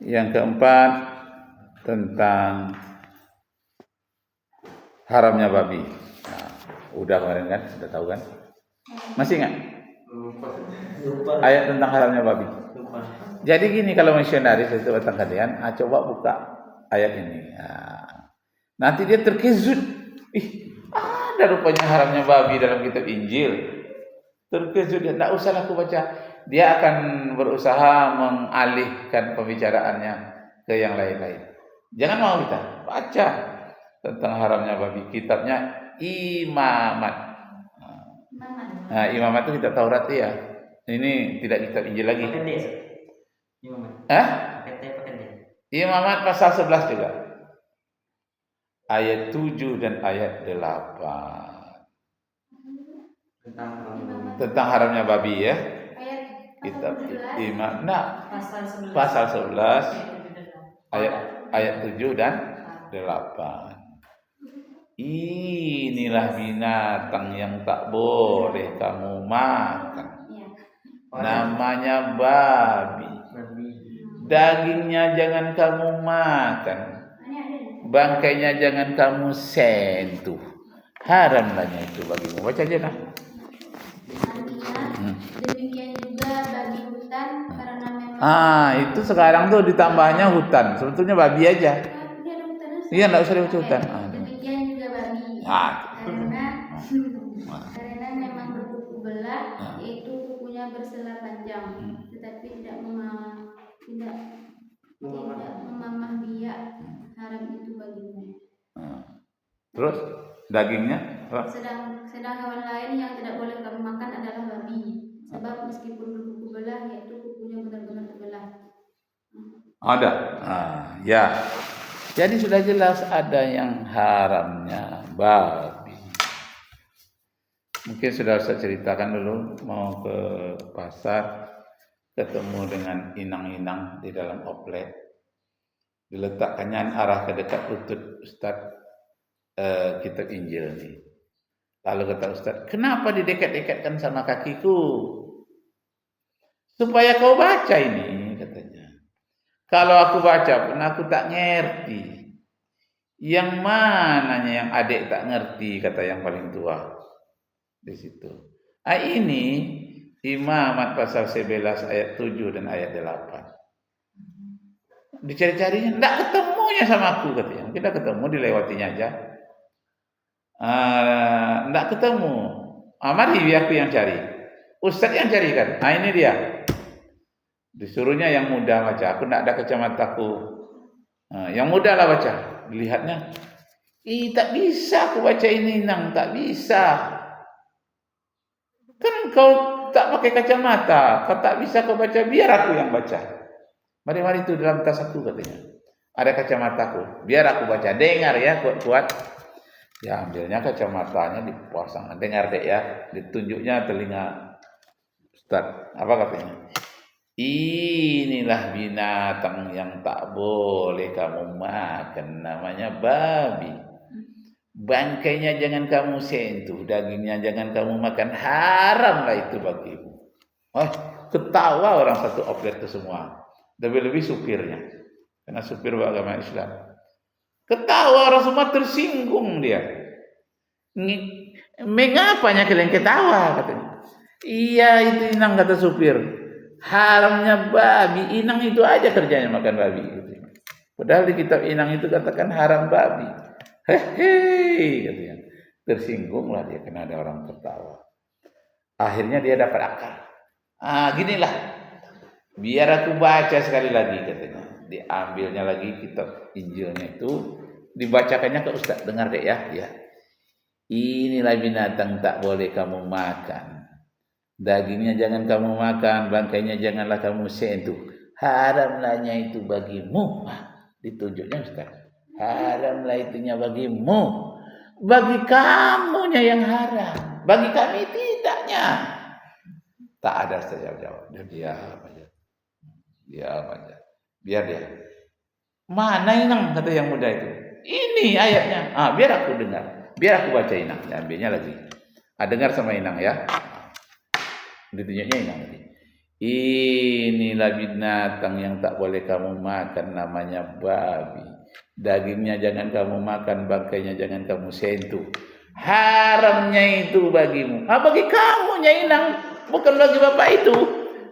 Yang keempat tentang haramnya babi. Nah, udah kemarin kan, sudah tahu kan? Masih ingat? Ayat tentang haramnya babi. Jadi gini, kalau misionaris itu datang kalian, coba buka ayat ini. Nanti dia terkejut. Ada rupanya haramnya babi dalam kitab Injil. Terkejut dia, tidak usah aku baca. Dia akan berusaha mengalihkan pembicaraannya ke yang lain-lain. Jangan mau kita baca tentang haramnya babi. Kitabnya Imamat. Nah, Imamat itu kitab Taurat ya. Ini tidak kitab Injil lagi. Imamat pasal 11 juga. Ayat 7 dan ayat 8. Tentang haramnya babi ya. Kitab Imamat. Nah, pasal 11 ayat 7 dan 8. Inilah binatang yang tak boleh kamu makan. Namanya babi. Dagingnya jangan kamu makan. Bangkainya jangan kamu sentuh. Haramlahnya itu bagimu. Baca aja lah. Demikian juga babi hutan karena memang itu sekarang tuh ditambahnya hutan. Sebetulnya babi aja. Iya, enggak usah dibaca hutan. Demikian juga babi. Karena memang berkuku belah, yaitu kukunya bersela panjang, tetapi tidak memamah biak. Haram itu bagimu. Terus dagingnya? Sedang hewan lain yang tidak boleh kamu makan adalah babi, sebab meskipun berkuku belah, yaitu kukunya benar-benar terbelah. Ada. Ya. Jadi sudah jelas ada yang haramnya babi. Mungkin sudah saya ceritakan dulu mau ke pasar, ketemu dengan inang-inang di dalam oplet. Diletakkannya arah ke dekat lutut Ustaz kitab Injil ini. Lalu kata Ustaz, kenapa didekat-dekatkan sama kakiku? Supaya kau baca ini, katanya. Kalau aku baca pun aku tak ngerti. Yang mananya yang adik tak ngerti, kata yang paling tua. Di situ. Ini Imamat pasal 11 ayat 7 dan ayat 8. Dicari-carinya, enggak ketemunya sama aku, katanya. Kita ketemu, dilewatinya aja. Enggak ketemu. Mari biar aku yang cari. Ustaz yang carikan. Ini dia. Disuruhnya yang muda baca. Aku enggak ada kacamataku. Yang muda lah baca. Dilihatnya. Tak bisa aku baca ini, Nang. Tak bisa. Kan kau tak pakai kacamata. Kau tak bisa kau baca. Biar aku yang baca. Mari itu dalam tas aku, katanya. Ada kacamataku. Biar aku baca. Dengar ya, kuat-kuat. Ya, ambilnya kacamatanya dipasang. Dengar dek ya. Ditunjuknya telinga Ustaz. Apa katanya? Inilah binatang yang tak boleh kamu makan. Namanya babi. Bangkainya jangan kamu sentuh. Dagingnya jangan kamu makan. Haramlah itu bagimu. Ketawa orang satu oplet itu semua. Lebih-lebih supirnya. Karena supir beragama Islam. Ketawa, orang semua tersinggung dia. Mengapanya kalian ketawa, katanya. Iya, itu inang, kata supir. Haramnya babi. Inang itu aja kerjanya makan babi. Padahal di kitab inang itu katakan haram babi. Hehehe, katanya. Tersinggunglah dia karena ada orang tertawa. Akhirnya dia dapat akal. Ginilah. Biar aku baca sekali lagi, katanya. Diambilnya lagi kitab Injilnya itu, dibacakannya ke Ustaz. Dengar deh ya. Inilah binatang tak boleh kamu makan. Dagingnya jangan kamu makan, bangkainya janganlah kamu sentuh. Haramlahnya itu bagimu. Ditunjuknya Ustaz. Haramlah itunya bagimu. Bagi kamunya yang haram. Bagi kami tidaknya. Tak ada saya jawab. Dia diam aja. Biar dia. Mana inang, kata yang muda itu. Ini ayatnya. Biar aku dengar. Biar aku baca inang. Ambilnya lagi. Dengar sama inang ya. Ditunjuknya inang lagi. Inilah binatang yang tak boleh kamu makan, namanya babi. Dagingnya jangan kamu makan, bangkainya jangan kamu sentuh. Haramnya itu bagimu. Bagi kamu Nyai Inang, bukan bagi bapak itu.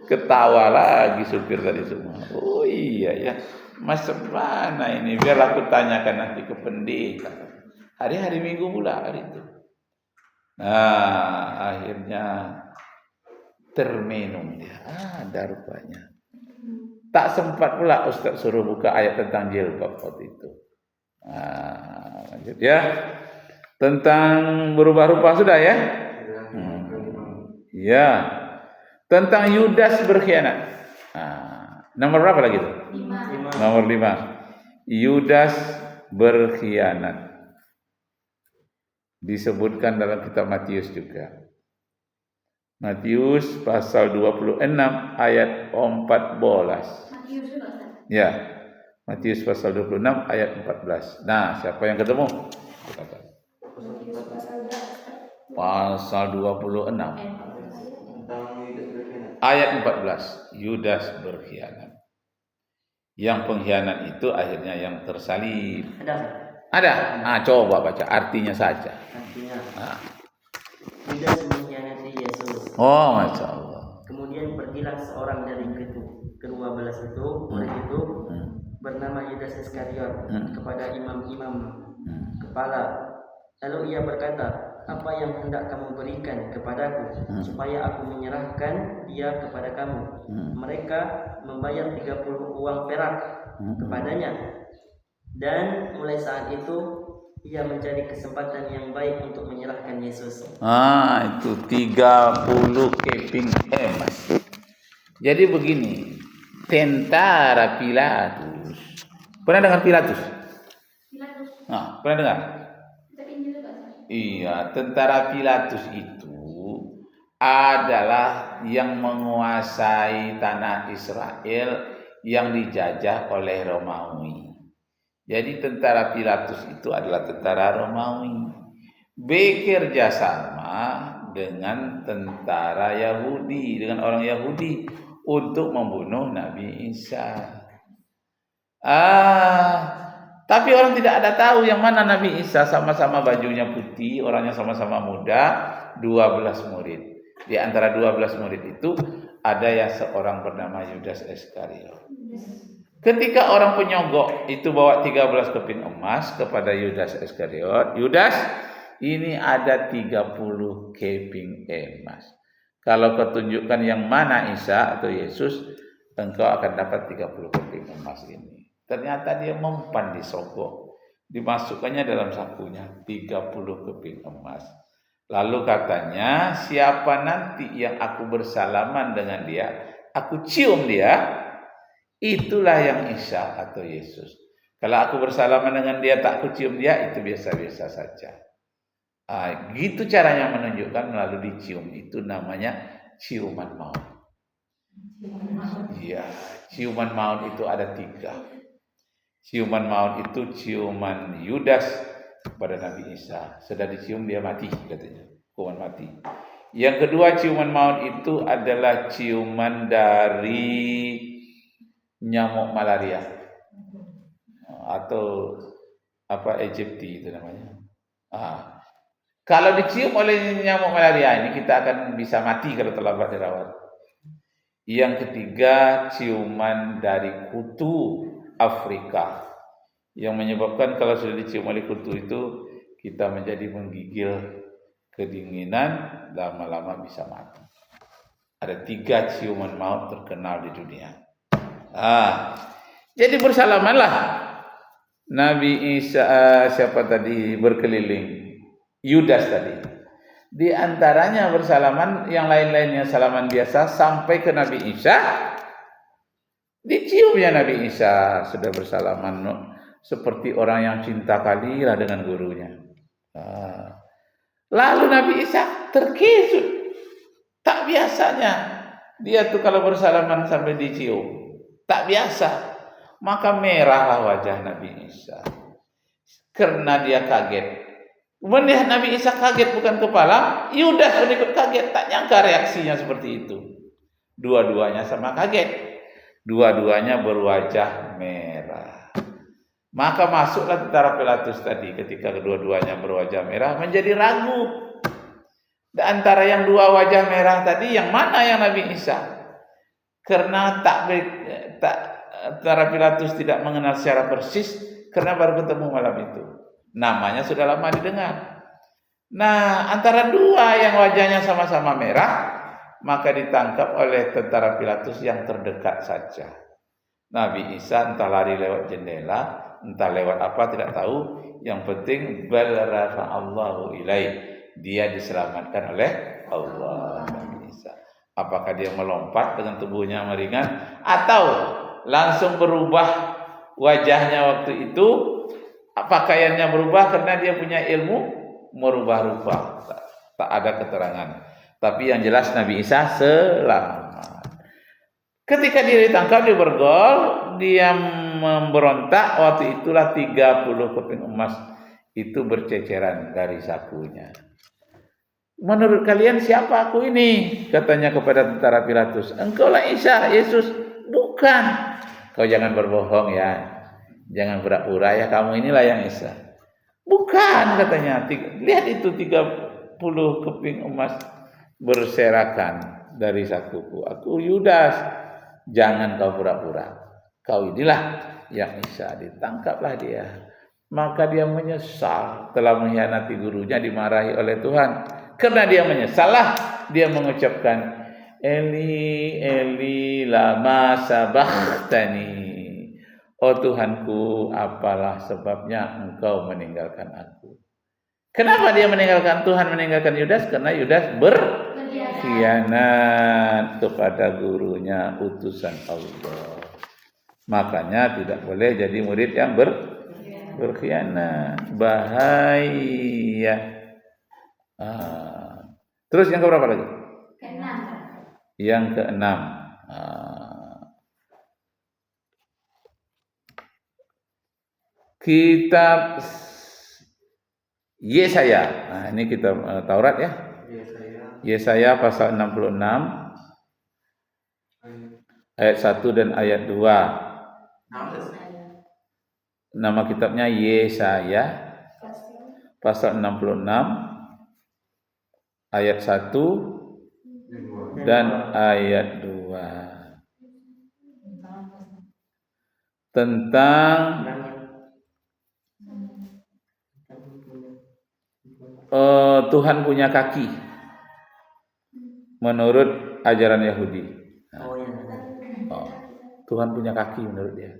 Ketawa lagi supir tadi semua. Oh iya ya, masa mana ini? Biar aku tanyakan nanti ke pendeta. Hari-hari Minggu pula hari itu. Nah, akhirnya termenung dia. Ada rupanya. Tak sempat pula Ustaz suruh buka ayat tentang jilbab waktu itu. Lanjut ya. Tentang berubah rupa sudah ya? Ya. Tentang Yudas berkhianat. Nomor berapa lagi itu? 5. Nomor 5. Yudas berkhianat. Disebutkan dalam kitab Matius juga. Matius pasal 26 ayat 14. Matius juga Ustaz. Ya. Matius pasal 26 ayat 14. Nah, siapa yang ketemu? Matius Pasal 26 ayat 14. Yudas berkhianat. Yang pengkhianat itu akhirnya yang tersalib. Ada? Coba baca artinya saja. Artinya, Yudas mengkhianati Yesus. Oh, Masya Allah. Kemudian pergilah seorang dari kedua belas itu, murid itu, bernama Yudas Iskariot, kepada imam-imam kepala. Lalu ia berkata, apa yang hendak kamu berikan kepadaku, supaya aku menyerahkan dia kepada kamu? Mereka membayar 30 uang perak kepadanya. Dan mulai saat itu ia mencari kesempatan yang baik untuk menyerahkan Yesus. Itu 30 keping emas. Jadi begini, tentara Pilatus. Pernah dengar Pilatus? Pilatus. Pernah dengar? Kita Injil juga Ustaz. Iya, tentara Pilatus itu adalah yang menguasai tanah Israel yang dijajah oleh Romawi. Jadi tentara Pilatus itu adalah tentara Romawi. Bekerja sama dengan tentara Yahudi, dengan orang Yahudi untuk membunuh Nabi Isa. Tapi orang tidak ada tahu yang mana Nabi Isa. Sama-sama bajunya putih, orangnya sama-sama muda, 12 murid. Di antara 12 murid itu ada yang seorang bernama Yudas Iskariot. Ketika orang penyogok itu bawa 13 keping emas kepada Yudas Iskariot, Yudas, ini ada 30 keping emas. Kalau kau tunjukkan yang mana Isa atau Yesus, engkau akan dapat 30 keping emas ini. Ternyata dia mempan disogok. Dimasukkannya dalam sakunya 30 keping emas. Lalu katanya, siapa nanti yang aku bersalaman dengan dia, aku cium dia, itulah yang Isa atau Yesus. Kalau aku bersalaman dengan dia, tak kucium dia, itu biasa-biasa saja. Gitu caranya menunjukkan melalui dicium. Itu namanya ciuman maut. Iya, ciuman maut itu ada 3. Ciuman maut itu ciuman Yudas kepada Nabi Isa. Sudah dicium dia mati katanya, hukuman mati. Yang kedua, ciuman maut itu adalah ciuman dari nyamuk malaria atau Egypti itu namanya. Kalau dicium oleh nyamuk malaria ini, kita akan bisa mati kalau terlambat dirawat. Yang ketiga, ciuman dari kutu Afrika yang menyebabkan kalau sudah dicium oleh kutu itu, kita menjadi menggigil kedinginan, lama-lama bisa mati. Ada 3 ciuman maut terkenal di dunia. Jadi bersalamanlah Nabi Isa, siapa tadi berkeliling, Yudas tadi. Di antaranya bersalaman, yang lain-lainnya salaman biasa sampai ke Nabi Isa. Diciumnya Nabi Isa, sudah bersalaman seperti orang yang cinta kalilah dengan gurunya. Lalu Nabi Isa terkejut. Tak biasanya dia tuh kalau bersalaman sampai dicium. Tak biasa. Maka merahlah wajah Nabi Isa karena dia kaget. Melihat Nabi Isa kaget bukan kepala, Yudas pun ikut kaget. Tak nyangka reaksinya seperti itu. Dua-duanya sama kaget. Dua-duanya berwajah merah. Maka masuklah tentara Pilatus tadi ketika kedua-duanya berwajah merah menjadi ragu. Di antara yang dua wajah merah tadi yang mana yang Nabi Isa? Karena tentara Pilatus tidak mengenal secara persis karena baru ketemu malam itu. Namanya sudah lama didengar. Nah, antara dua yang wajahnya sama-sama merah, maka ditangkap oleh tentara Pilatus yang terdekat saja. Nabi Isa entah lari lewat jendela, entah lewat apa tidak tahu. Yang penting bal rafa'allahu ilaih. Dia diselamatkan oleh Allah. Nabi Isa. Apakah dia melompat dengan tubuhnya meringan atau langsung berubah wajahnya waktu itu? Pakaiannya berubah karena dia punya ilmu merubah rupa. Tak ada keterangan. Tapi yang jelas Nabi Isa selamat. Ketika dia ditangkap, dia bergol, dia memberontak. Waktu itulah 30 keping emas itu berceceran dari sakunya. Menurut kalian siapa aku ini? Katanya kepada tentara Pilatus. Engkaulah Isa, Yesus. Bukan. Kau jangan berbohong ya. Jangan pura-pura ya, kamu inilah yang Isa. Bukan, katanya. Lihat itu 30 keping emas berserakan dari sakuku. Aku Yudas. Jangan kau pura-pura. Kau inilah yang Isa. Ditangkaplah dia. Maka dia menyesal telah mengkhianati gurunya, dimarahi oleh Tuhan. Karena dia menyesallah, dia mengucapkan Eli Eli lama sabakhtani. Oh Tuhanku, apalah sebabnya engkau meninggalkan aku. Kenapa dia meninggalkan Tuhan, meninggalkan Yudas? Karena Yudas berkhianat kepada gurunya, utusan Allah. Makanya tidak boleh jadi murid yang berkhianat. Bahaya. Terus yang keberapa lagi? Keenam. Yang keenam. Kitab Yesaya. Nah, ini kitab Taurat ya. Yesaya pasal 66 ayat 1 dan ayat 2. Nama kitabnya Yesaya pasal 66 ayat 1 dan ayat 2. Tentang Tuhan punya kaki menurut ajaran Yahudi. Tuhan punya kaki menurut dia.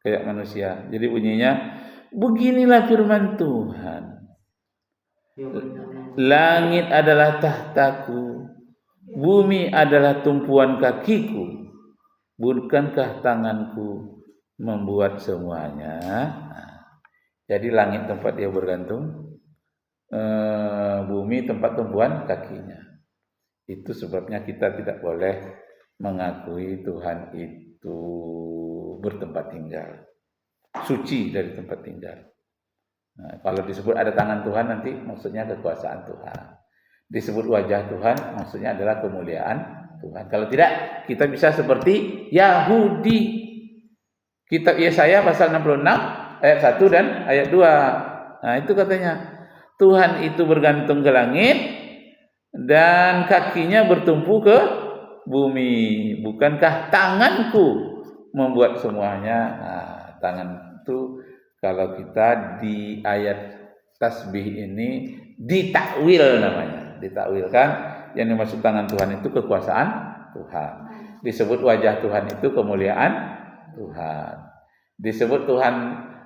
Kayak manusia. Jadi bunyinya, beginilah firman Tuhan. Langit adalah tahtaku, bumi adalah tumpuan kakiku. Bukankah tanganku membuat semuanya? Jadi langit tempat dia bergantung, bumi tempat tumpuan kakinya. Itu sebabnya kita tidak boleh mengakui Tuhan itu bertempat tinggal, suci dari tempat tinggal. Nah, kalau disebut ada tangan Tuhan nanti maksudnya kekuasaan Tuhan. Disebut wajah Tuhan maksudnya adalah kemuliaan Tuhan. Kalau tidak, kita bisa seperti Yahudi. Kitab Yesaya pasal 66 ayat 1 dan ayat 2. Nah, itu katanya Tuhan itu bergantung ke langit dan kakinya bertumpu ke bumi. Bukankah tanganku membuat semuanya? Nah, tangan itu kalau kita di ayat tasbih ini ditakwil namanya. Ditakwilkan yang dimaksud tangan Tuhan itu kekuasaan Tuhan. Disebut wajah Tuhan itu kemuliaan Tuhan. Disebut Tuhan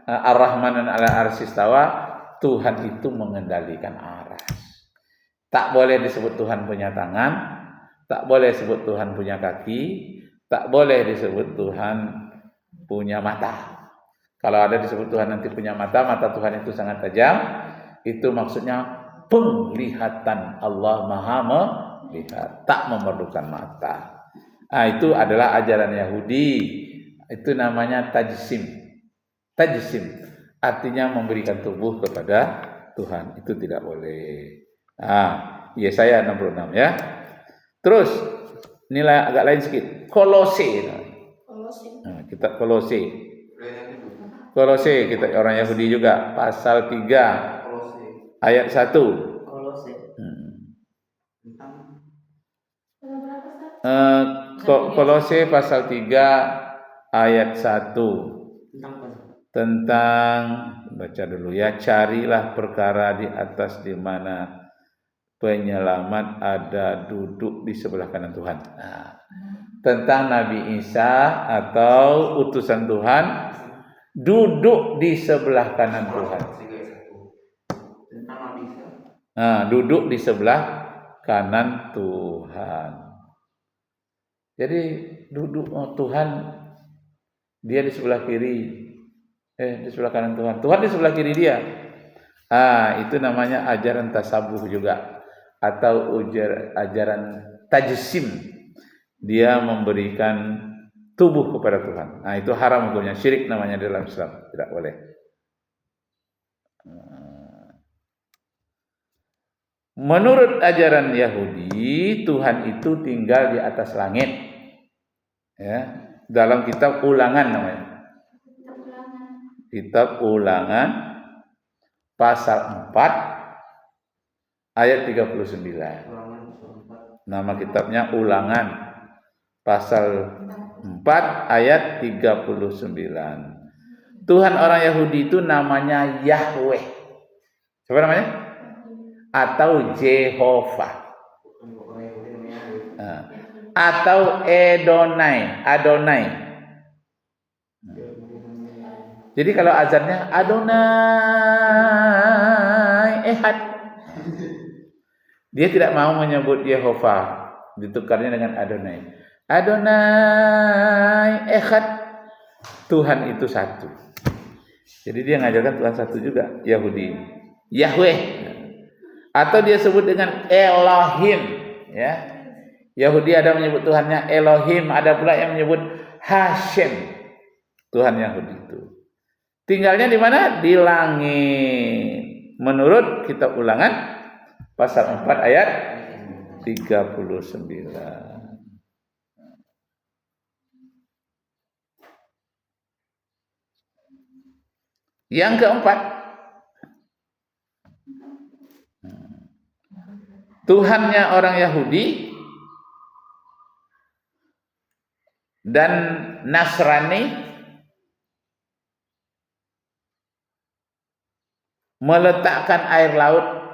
Ar-Rahman ala arsy istawa, Tuhan itu mengendalikan aras. Tak boleh disebut Tuhan punya tangan, tak boleh disebut Tuhan punya kaki, tak boleh disebut Tuhan punya mata. Kalau ada disebut Tuhan nanti punya mata, mata Tuhan itu sangat tajam, itu maksudnya penglihatan. Allah Maha melihat, tak memerlukan mata. Nah, itu adalah ajaran Yahudi. Itu namanya tajsim. Tajsim artinya memberikan tubuh kepada Tuhan. Itu tidak boleh. Nah, Yesaya 66 ya. Terus nilai agak lain sedikit. Kolose. Nah, kitab Kolose. Kolose kitab orang Yahudi juga pasal 3 ayat 1. Kolose. Kolose pasal 3 ayat 1 tentang baca dulu ya, carilah perkara di atas di mana penyelamat ada duduk di sebelah kanan Tuhan. Nah, tentang Nabi Isa atau utusan Tuhan duduk di sebelah kanan Tuhan. Nah, duduk di sebelah kanan Tuhan. Jadi duduk Tuhan, dia di sebelah kiri, di sebelah kanan Tuhan. Tuhan di sebelah kiri dia. Itu namanya ajaran tasabuh juga, atau ajaran tajsim. Dia memberikan tubuh kepada Tuhan. Nah, itu haram hukumnya, syirik namanya dalam Islam, tidak boleh. Menurut ajaran Yahudi, Tuhan itu tinggal di atas langit. Ya, dalam kitab Ulangan namanya. Kitab Ulangan pasal 4 ayat 39. Nama kitabnya Ulangan pasal 4 ayat 39. Tuhan orang Yahudi itu namanya Yahweh. Siapa namanya? Atau Jehovah. Atau Adonai. Jadi kalau azannya Adonai Ehad, dia tidak mau menyebut Yehovah, ditukarnya dengan Adonai. Adonai Ehad, Tuhan itu satu. Jadi dia ngajarkan Tuhan satu juga, Yahudi. Yahweh. Atau dia sebut dengan Elohim, ya. Yahudi ada menyebut Tuhannya Elohim, ada pula yang menyebut Hashem. Tuhan Yahudi itu tinggalnya di mana? Di langit. Menurut kitab Ulangan pasal 4 ayat 39. Yang keempat, Tuhannya orang Yahudi dan Nasrani meletakkan air laut,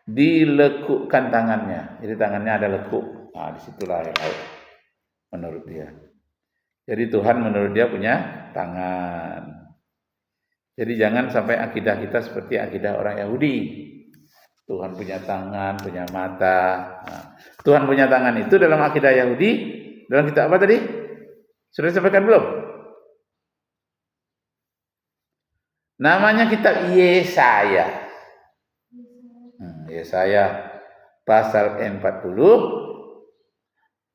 dilekukkan tangannya. Jadi tangannya ada lekuk. Nah, disitulah air laut menurut dia. Jadi Tuhan menurut dia punya tangan. Jadi jangan sampai akidah kita seperti akidah orang Yahudi. Tuhan punya tangan, punya mata. Nah, Tuhan punya tangan itu dalam akidah Yahudi, dalam kitab apa tadi? Sudah disampaikan belum? Namanya kitab Yesaya. Yesaya pasal 40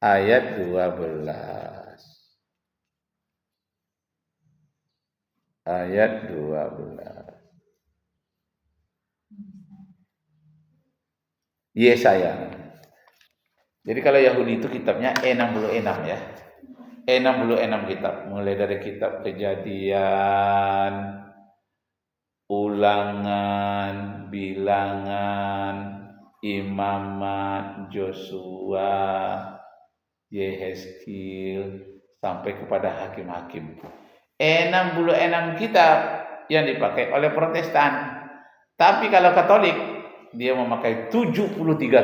ayat 12. Ayat 12. Yesaya. Jadi kalau Yahudi itu kitabnya 66 ya. 66 kitab, mulai dari kitab Kejadian, Ulangan, Bilangan, Imamat, Joshua, Yehezkiel, sampai kepada hakim-hakim. 66 kitab yang dipakai oleh Protestan. Tapi kalau Katolik, dia memakai 73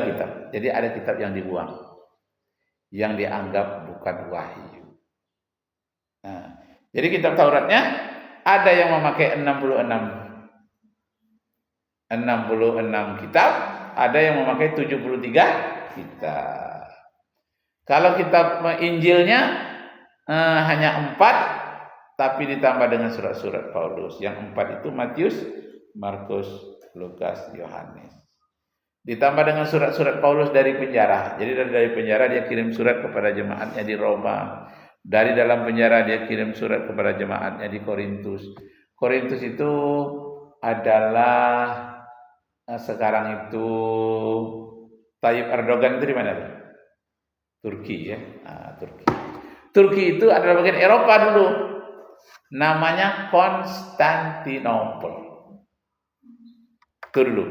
kitab. Jadi ada kitab yang dibuang, yang dianggap bukan wahyu. Nah, jadi kitab Tauratnya ada yang memakai 66 kitab, ada yang memakai 73 kitab. Kalau kitab Injilnya hanya 4, tapi ditambah dengan surat-surat Paulus. Yang 4 itu Matius, Markus, Lukas, Yohanes. Ditambah dengan surat-surat Paulus dari penjara. Jadi dari penjara dia kirim surat kepada jemaatnya di Roma. Dari dalam penjara dia kirim surat kepada jemaatnya di Korintus. Korintus itu adalah sekarang itu Tayyip Erdogan itu di mana tuh? Turki ya. Turki. Turki itu adalah bagian Eropa dulu. Namanya Konstantinopel. Itu dulu.